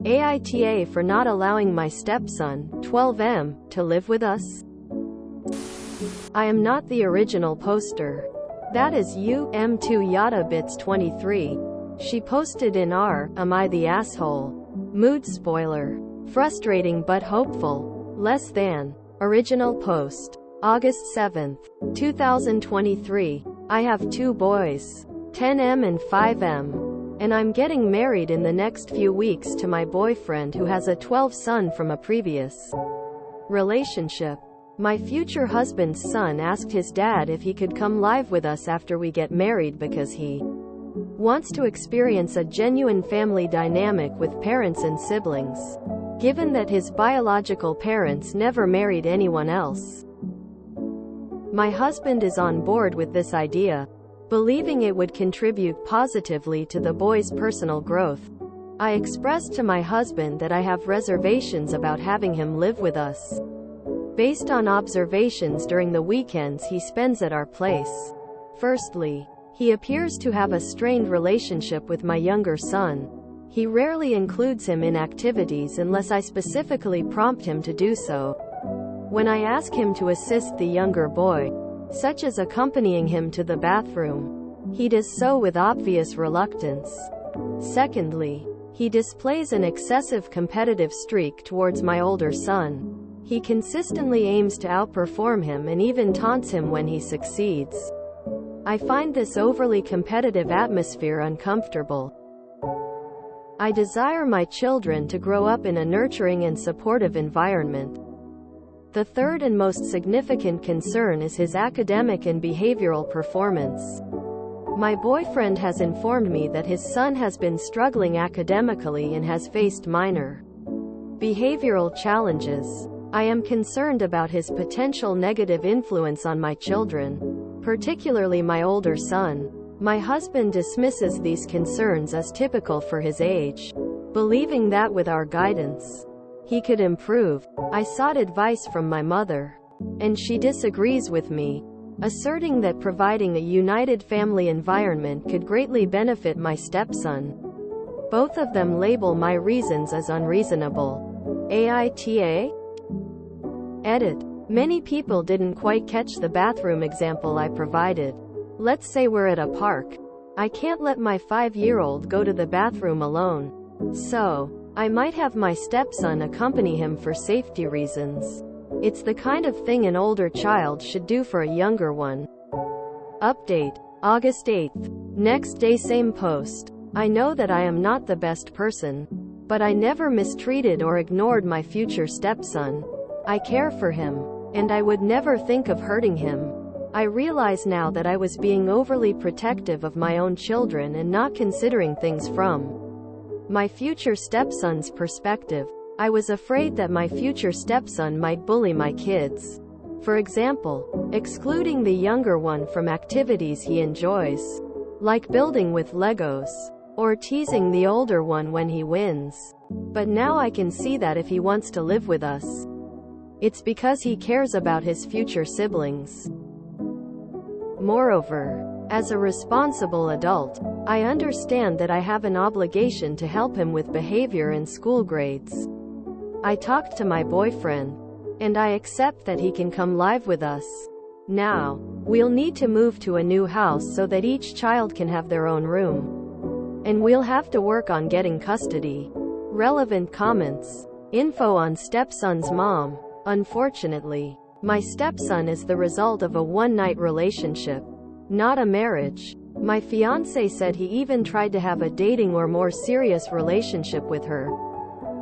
AITA for not allowing my stepson, 12M, to live with us? I am not the original poster. That is M2YataBits23. She posted in r, am I the asshole? Mood spoiler. Frustrating but hopeful. Less than. Original post. August 7th, 2023. I have 2 boys. 10M and 5M. And I'm getting married in the next few weeks to my boyfriend who has a 12 son from a previous relationship. My future husband's son asked his dad if he could come live with us after we get married because he wants to experience a genuine family dynamic with parents and siblings, given that his biological parents never married anyone else. My husband is on board with this idea, believing it would contribute positively to the boy's personal growth. I expressed to my husband that I have reservations about having him live with us, based on observations during the weekends he spends at our place. Firstly, he appears to have a strained relationship with my younger son. He rarely includes him in activities unless I specifically prompt him to do so. When I ask him to assist the younger boy, such as accompanying him to the bathroom, he does so with obvious reluctance. Secondly, he displays an excessive competitive streak towards my older son. He consistently aims to outperform him and even taunts him when he succeeds. I find this overly competitive atmosphere uncomfortable. I desire my children to grow up in a nurturing and supportive environment. The third and most significant concern is his academic and behavioral performance. My boyfriend has informed me that his son has been struggling academically and has faced minor behavioral challenges. I am concerned about his potential negative influence on my children, particularly my older son. My husband dismisses these concerns as typical for his age, believing that with our guidance, he could improve. I sought advice from my mother, and she disagrees with me, asserting that providing a united family environment could greatly benefit my stepson. Both of them label my reasons as unreasonable. AITA? Edit. Many people didn't quite catch the bathroom example I provided. Let's say we're at a park. I can't let my 5-year-old go to the bathroom alone. So, I might have my stepson accompany him for safety reasons. It's the kind of thing an older child should do for a younger one. Update. August 8th. Next day, same post. I know that I am not the best person, but I never mistreated or ignored my future stepson. I care for him, and I would never think of hurting him. I realize now that I was being overly protective of my own children and not considering things from my future stepson's perspective. I was afraid that my future stepson might bully my kids. For example, excluding the younger one from activities he enjoys, like building with Legos, or teasing the older one when he wins. But now I can see that if he wants to live with us, it's because he cares about his future siblings. Moreover, as a responsible adult, I understand that I have an obligation to help him with behavior and school grades. I talked to my boyfriend, and I accept that he can come live with us. Now, we'll need to move to a new house so that each child can have their own room. And we'll have to work on getting custody. Relevant comments. Info on stepson's mom. Unfortunately, my stepson is the result of a one-night relationship, not a marriage. My fiancé said he even tried to have a dating or more serious relationship with her,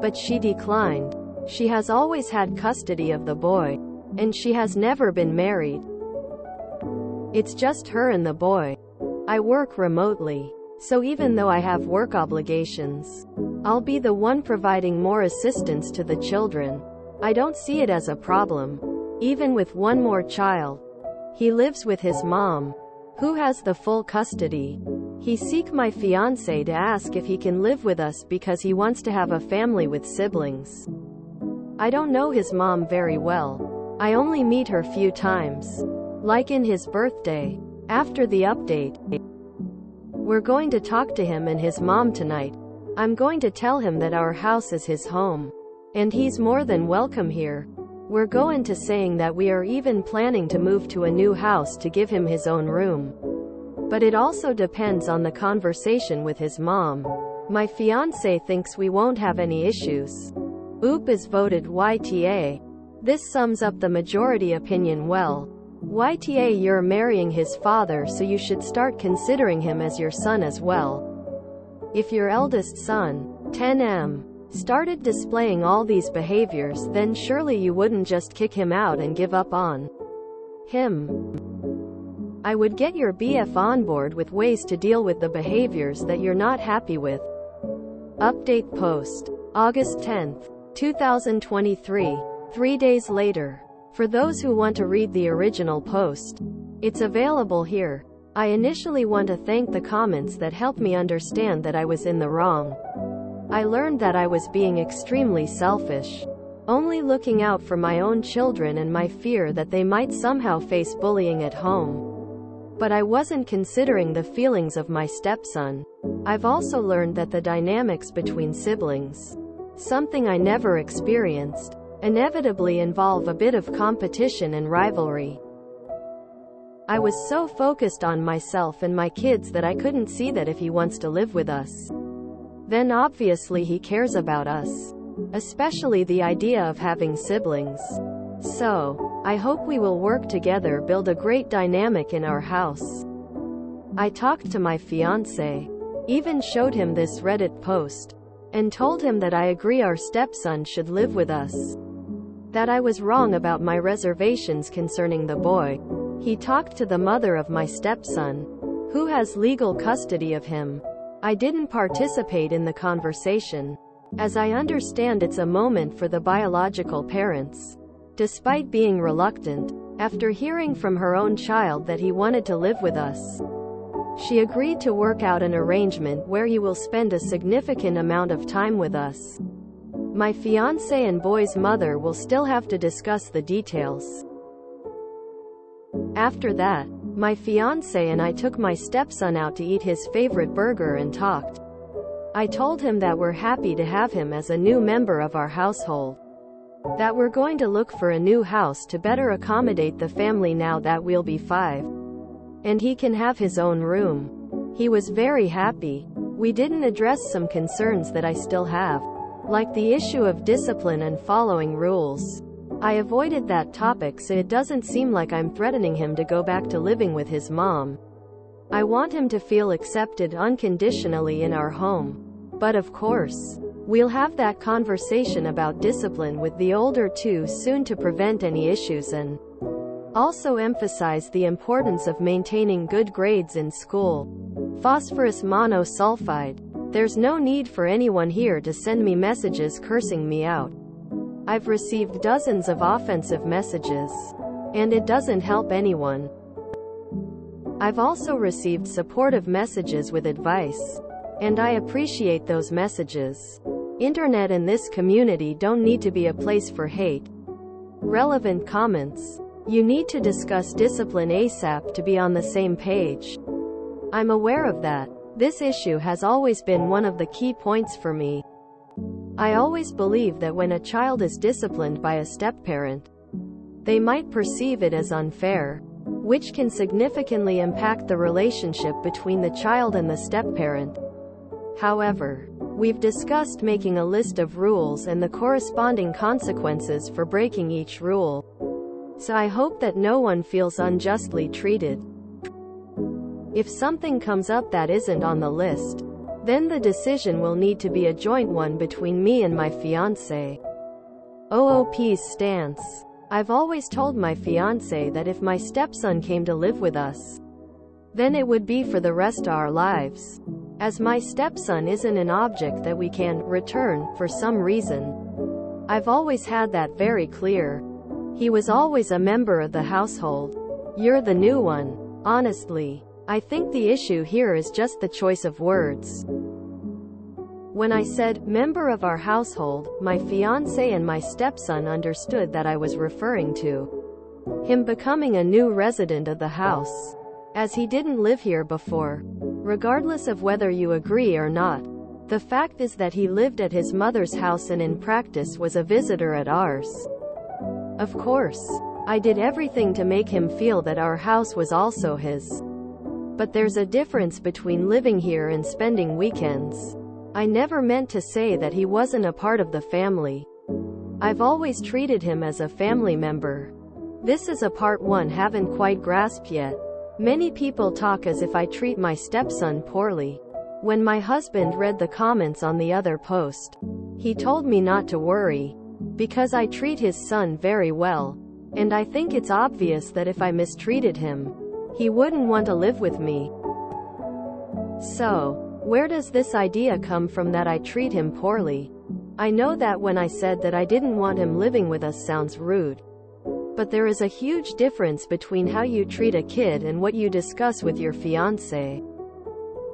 but she declined. She has always had custody of the boy, and she has never been married. It's just her and the boy. I work remotely, so even though I have work obligations, I'll be the one providing more assistance to the children. I don't see it as a problem, even with one more child. He lives with his mom, who has the full custody. He seek my fiancé to ask if he can live with us because he wants to have a family with siblings. I don't know his mom very well. I only meet her few times, like in his birthday. After the update, we're going to talk to him and his mom tonight. I'm going to tell him that our house is his home. And he's more than welcome here. We're going to saying that we are even planning to move to a new house to give him his own room. But it also depends on the conversation with his mom. My fiance thinks we won't have any issues. Oop is voted YTA. This sums up the majority opinion well. YTA, you're marrying his father, so you should start considering him as your son as well. If your eldest son, 10M, started displaying all these behaviors, then surely you wouldn't just kick him out and give up on him. I would get your BF on board with ways to deal with the behaviors that you're not happy with. Update post. August 10th, 2023. 3 days later. For those who want to read the original post, it's available here. I initially want to thank the comments that helped me understand that I was in the wrong. I learned that I was being extremely selfish, only looking out for my own children and my fear that they might somehow face bullying at home. But I wasn't considering the feelings of my stepson. I've also learned that the dynamics between siblings, something I never experienced, inevitably involve a bit of competition and rivalry. I was so focused on myself and my kids that I couldn't see that if he wants to live with us, then obviously he cares about us, especially the idea of having siblings. So, I hope we will work together, build a great dynamic in our house. I talked to my fiance, even showed him this Reddit post, and told him that I agree our stepson should live with us. That I was wrong about my reservations concerning the boy. He talked to the mother of my stepson, who has legal custody of him. I didn't participate in the conversation, as I understand it's a moment for the biological parents. Despite being reluctant, after hearing from her own child that he wanted to live with us, she agreed to work out an arrangement where he will spend a significant amount of time with us. My fiancé and boy's mother will still have to discuss the details. After that, my fiancé and I took my stepson out to eat his favorite burger and talked. I told him that we're happy to have him as a new member of our household. That we're going to look for a new house to better accommodate the family now that we'll be 5. And he can have his own room. He was very happy. We didn't address some concerns that I still have, like the issue of discipline and following rules. I avoided that topic so it doesn't seem like I'm threatening him to go back to living with his mom. I want him to feel accepted unconditionally in our home. But of course, we'll have that conversation about discipline with the older two soon to prevent any issues and also emphasize the importance of maintaining good grades in school. Phosphorus monosulfide. There's no need for anyone here to send me messages cursing me out. I've received dozens of offensive messages, and it doesn't help anyone. I've also received supportive messages with advice, and I appreciate those messages. Internet and this community don't need to be a place for hate. Relevant comments. You need to discuss discipline ASAP to be on the same page. I'm aware of that. This issue has always been one of the key points for me. I always believe that when a child is disciplined by a step-parent, they might perceive it as unfair, which can significantly impact the relationship between the child and the step-parent. However, we've discussed making a list of rules and the corresponding consequences for breaking each rule. So I hope that no one feels unjustly treated. If something comes up that isn't on the list, then the decision will need to be a joint one between me and my fiancé. OOP's stance. I've always told my fiancé that if my stepson came to live with us, then it would be for the rest of our lives, as my stepson isn't an object that we can return for some reason. I've always had that very clear. He was always a member of the household. You're the new one. Honestly, I think the issue here is just the choice of words. When I said, member of our household, my fiancé and my stepson understood that I was referring to him becoming a new resident of the house, as he didn't live here before. Regardless of whether you agree or not, The fact is that he lived at his mother's house and in practice was a visitor at ours. Of course, I did everything to make him feel that our house was also his. But there's a difference between living here and spending weekends. I never meant to say that he wasn't a part of the family. I've always treated him as a family member. This is a part one haven't quite grasped yet. Many people talk as if I treat my stepson poorly. When my husband read the comments on the other post, he told me not to worry, because I treat his son very well. And I think it's obvious that if I mistreated him, he wouldn't want to live with me. So, where does this idea come from that I treat him poorly? I know that when I said that I didn't want him living with us sounds rude. But there is a huge difference between how you treat a kid and what you discuss with your fiancé.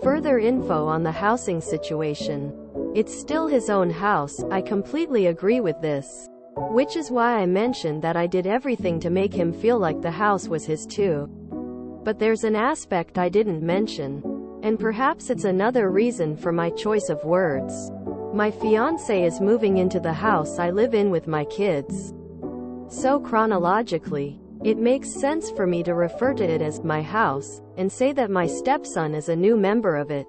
Further info on the housing situation. It's still his own house, I completely agree with this. Which is why I mentioned that I did everything to make him feel like the house was his too. But there's an aspect I didn't mention. And perhaps it's another reason for my choice of words. My fiancé is moving into the house I live in with my kids. So chronologically, it makes sense for me to refer to it as my house, and say that my stepson is a new member of it.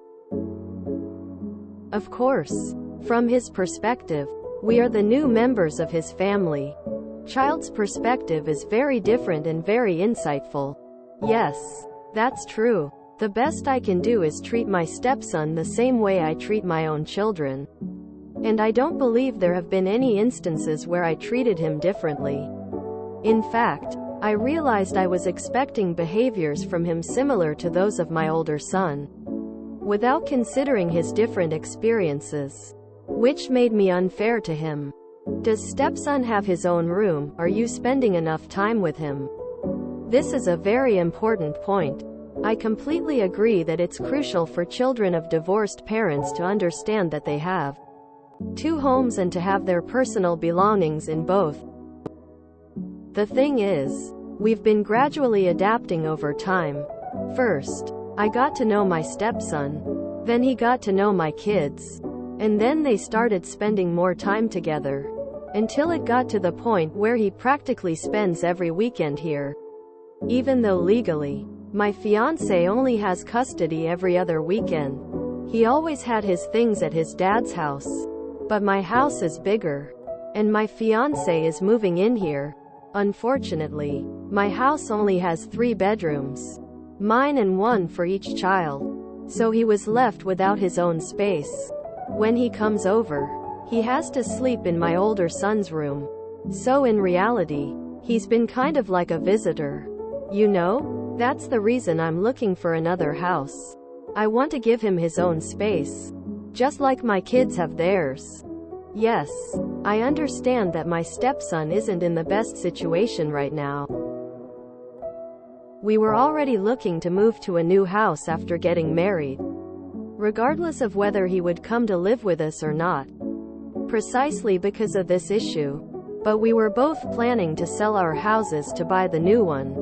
Of course, from his perspective, we are the new members of his family. Child's perspective is very different and very insightful. Yes, that's true. The best I can do is treat my stepson the same way I treat my own children. And I don't believe there have been any instances where I treated him differently. In fact, I realized I was expecting behaviors from him similar to those of my older son, without considering his different experiences, which made me unfair to him. Does stepson have his own room? Are you spending enough time with him? This is a very important point. I completely agree that it's crucial for children of divorced parents to understand that they have two homes and to have their personal belongings in both. The thing is, we've been gradually adapting over time. First, I got to know my stepson. Then he got to know my kids. And then they started spending more time together. Until it got to the point where he practically spends every weekend here. Even though legally, my fiancé only has custody every other weekend. He always had his things at his dad's house. But my house is bigger. And my fiancé is moving in here. Unfortunately, my house only has 3 bedrooms. Mine and 1 for each child. So he was left without his own space. When he comes over, he has to sleep in my older son's room. So in reality, he's been kind of like a visitor. You know, that's the reason I'm looking for another house. I want to give him his own space. Just like my kids have theirs. Yes, I understand that my stepson isn't in the best situation right now. We were already looking to move to a new house after getting married, regardless of whether he would come to live with us or not. Precisely because of this issue. But we were both planning to sell our houses to buy the new one.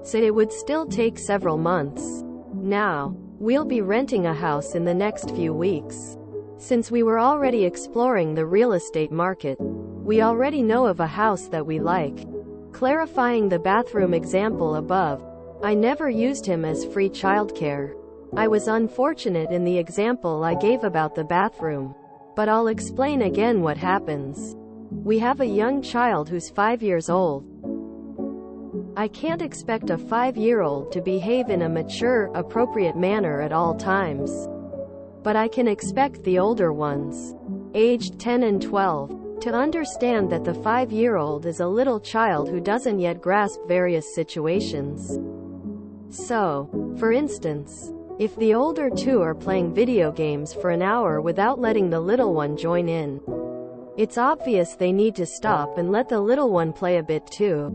So it would still take several months. Now, we'll be renting a house in the next few weeks. Since we were already exploring the real estate market, we already know of a house that we like. Clarifying the bathroom example above, I never used him as free childcare. I was unfortunate in the example I gave about the bathroom. But I'll explain again what happens. We have a young child who's 5 years old. I can't expect a 5-year-old to behave in a mature, appropriate manner at all times. But I can expect the older ones, aged 10 and 12, to understand that the 5-year-old is a little child who doesn't yet grasp various situations. So, for instance, if the older two are playing video games for an hour without letting the little one join in, it's obvious they need to stop and let the little one play a bit too.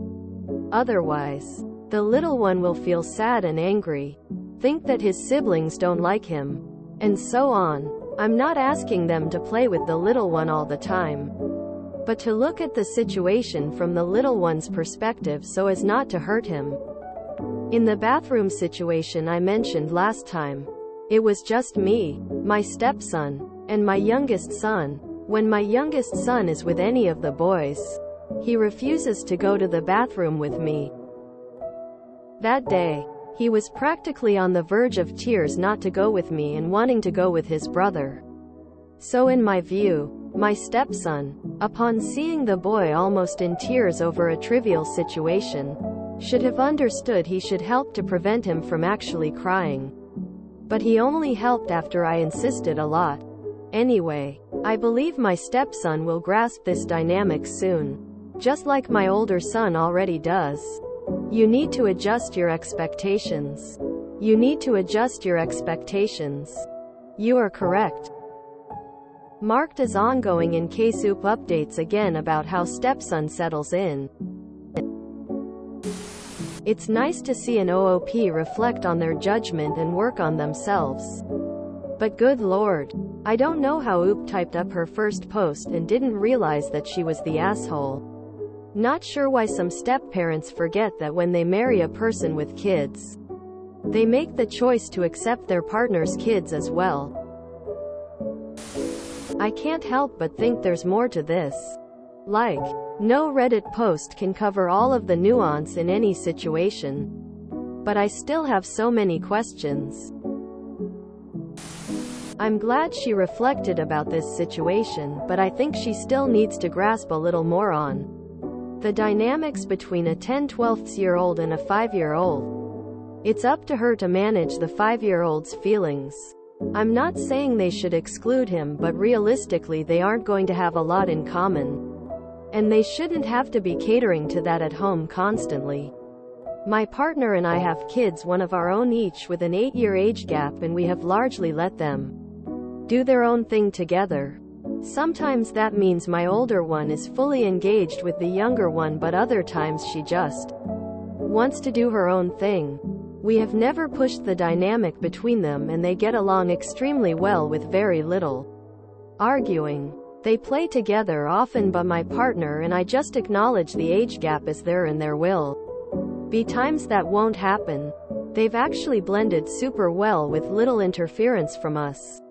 Otherwise, the little one will feel sad and angry, think that his siblings don't like him, and so on. I'm not asking them to play with the little one all the time, but to look at the situation from the little one's perspective so as not to hurt him. In the bathroom situation I mentioned last time, it was just me, my stepson, And my youngest son. When my youngest son is with any of the boys, he refuses to go to the bathroom with me. That day, he was practically on the verge of tears not to go with me and wanting to go with his brother. So in my view, my stepson, upon seeing the boy almost in tears over a trivial situation, should have understood he should help to prevent him from actually crying. But he only helped after I insisted a lot. Anyway, I believe my stepson will grasp this dynamic soon. Just like my older son already does. You need to adjust your expectations. You need to adjust your expectations. You are correct. Marked as ongoing in case OOP updates again about how stepson settles in. It's nice to see an OOP reflect on their judgment and work on themselves. But good lord. I don't know how OOP typed up her first post and didn't realize that she was the asshole. Not sure why some step-parents forget that when they marry a person with kids, they make the choice to accept their partner's kids as well. I can't help but think there's more to this. Like, no Reddit post can cover all of the nuance in any situation. But I still have so many questions. I'm glad she reflected about this situation, but I think she still needs to grasp a little more on the dynamics between a 10-12-year-old and a 5-year-old. It's up to her to manage the 5-year-old's feelings. I'm not saying they should exclude him, but realistically they aren't going to have a lot in common. And they shouldn't have to be catering to that at home constantly. My partner and I have kids, one of our own each, with an 8-year age gap, and we have largely let them do their own thing together. Sometimes that means my older one is fully engaged with the younger one, but other times she just wants to do her own thing. We have never pushed the dynamic between them, and they get along extremely well with very little arguing. They play together often, but my partner and I just acknowledge the age gap is there, and there will be times that won't happen. They've actually blended super well with little interference from us.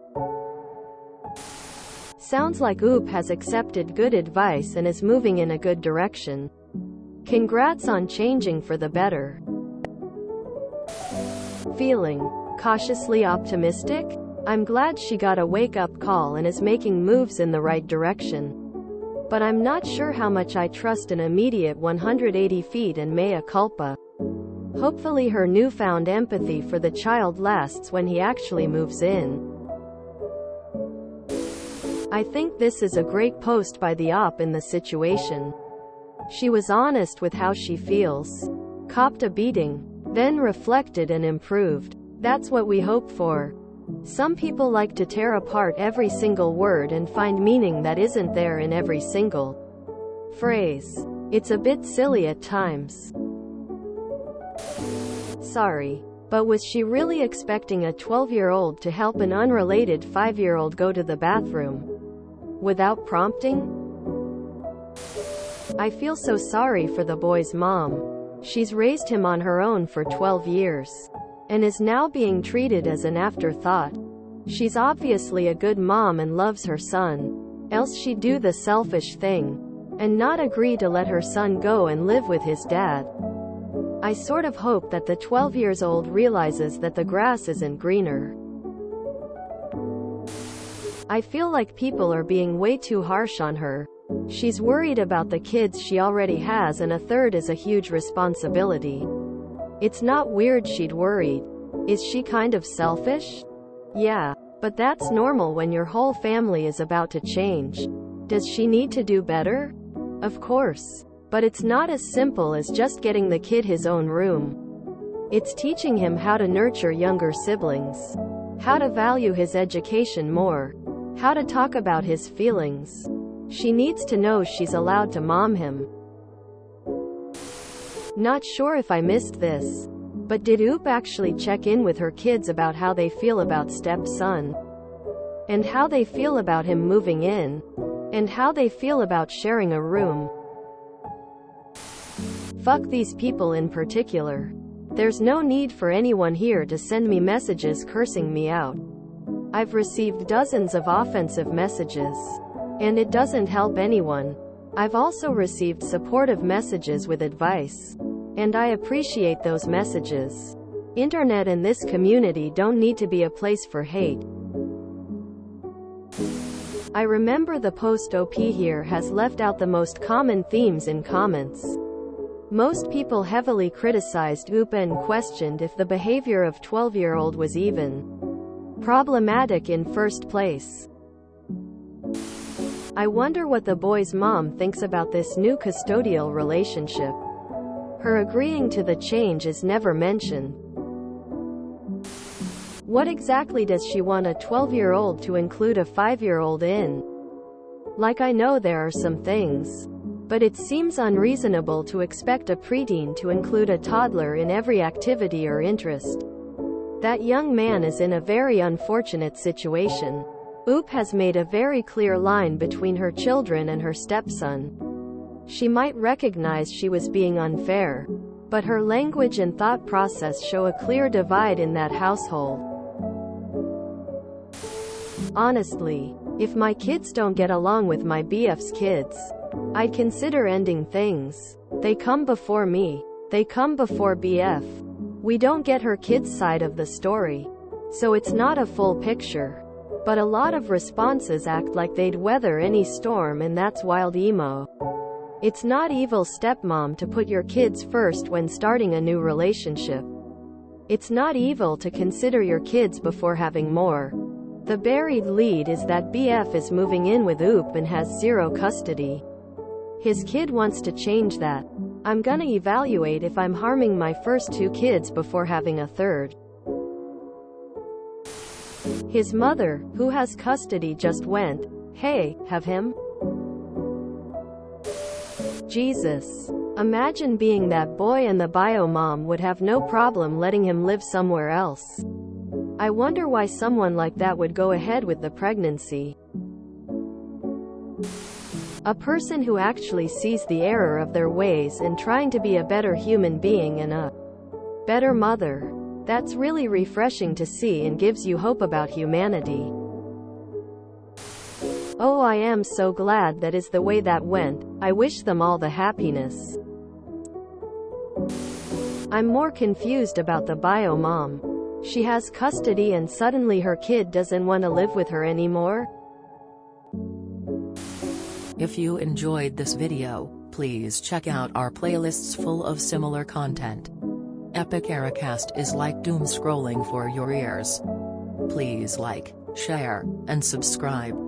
Sounds like OOP has accepted good advice and is moving in a good direction. Congrats on changing for the better. Feeling cautiously optimistic? I'm glad she got a wake-up call and is making moves in the right direction. But I'm not sure how much I trust an immediate 180 feet and mea culpa. Hopefully her newfound empathy for the child lasts when he actually moves in. I think this is a great post by the op in the situation. She was honest with how she feels. Copped a beating. Then reflected and improved. That's what we hope for. Some people like to tear apart every single word and find meaning that isn't there in every single phrase. It's a bit silly at times. Sorry. But was she really expecting a 12-year-old to help an unrelated 5-year-old go to the bathroom without prompting? I feel so sorry for the boy's mom. She's raised him on her own for 12 years and is now being treated as an afterthought. She's obviously a good mom and loves her son, else she'd do the selfish thing and not agree to let her son go and live with his dad. I sort of hope that the 12-year-old realizes that the grass isn't greener. I feel like people are being way too harsh on her. She's worried about the kids she already has, and a third is a huge responsibility. It's not weird she'd worried. Is she kind of selfish? Yeah, but that's normal when your whole family is about to change. Does she need to do better? Of course. But it's not as simple as just getting the kid his own room. It's teaching him how to nurture younger siblings, how to value his education more, how to talk about his feelings. She needs to know she's allowed to mom him. Not sure if I missed this, but did OOP actually check in with her kids about how they feel about stepson? And how they feel about him moving in? And how they feel about sharing a room? Fuck these people in particular. There's no need for anyone here to send me messages cursing me out. I've received dozens of offensive messages. And it doesn't help anyone. I've also received supportive messages with advice. And I appreciate those messages. Internet and this community don't need to be a place for hate. I remember the post OP here has left out the most common themes in comments. Most people heavily criticized OOP and questioned if the behavior of 12-year-old was even problematic in first place. I wonder what the boy's mom thinks about this new custodial relationship. Her agreeing to the change is never mentioned. What exactly does she want a 12-year-old to include a 5-year-old in? Like, I know there are some things, but it seems unreasonable to expect a preteen to include a toddler in every activity or interest. That young man is in a very unfortunate situation. OOP has made a very clear line between her children and her stepson. She might recognize she was being unfair, but her language and thought process show a clear divide in that household. Honestly, if my kids don't get along with my BF's kids, I'd consider ending things. They come before me. They come before BF. We don't get her kids' side of the story, so it's not a full picture. But a lot of responses act like they'd weather any storm, and that's wild emo. It's not evil, stepmom, to put your kids first when starting a new relationship. It's not evil to consider your kids before having more. The buried lead is that BF is moving in with OOP and has zero custody. His kid wants to change that. I'm gonna evaluate if I'm harming my first 2 kids before having a third. His mother, who has custody, just went, "Hey, have him?" Jesus. Imagine being that boy, and the bio mom would have no problem letting him live somewhere else. I wonder why someone like that would go ahead with the pregnancy. A person who actually sees the error of their ways and trying to be a better human being and a better mother. That's really refreshing to see and gives you hope about humanity. Oh, I am so glad that is the way that went. I wish them all the happiness. I'm more confused about the bio mom. She has custody and suddenly her kid doesn't want to live with her anymore? If you enjoyed this video, please check out our playlists full of similar content. Epic Aracast is like doom scrolling for your ears. Please like, share, and subscribe.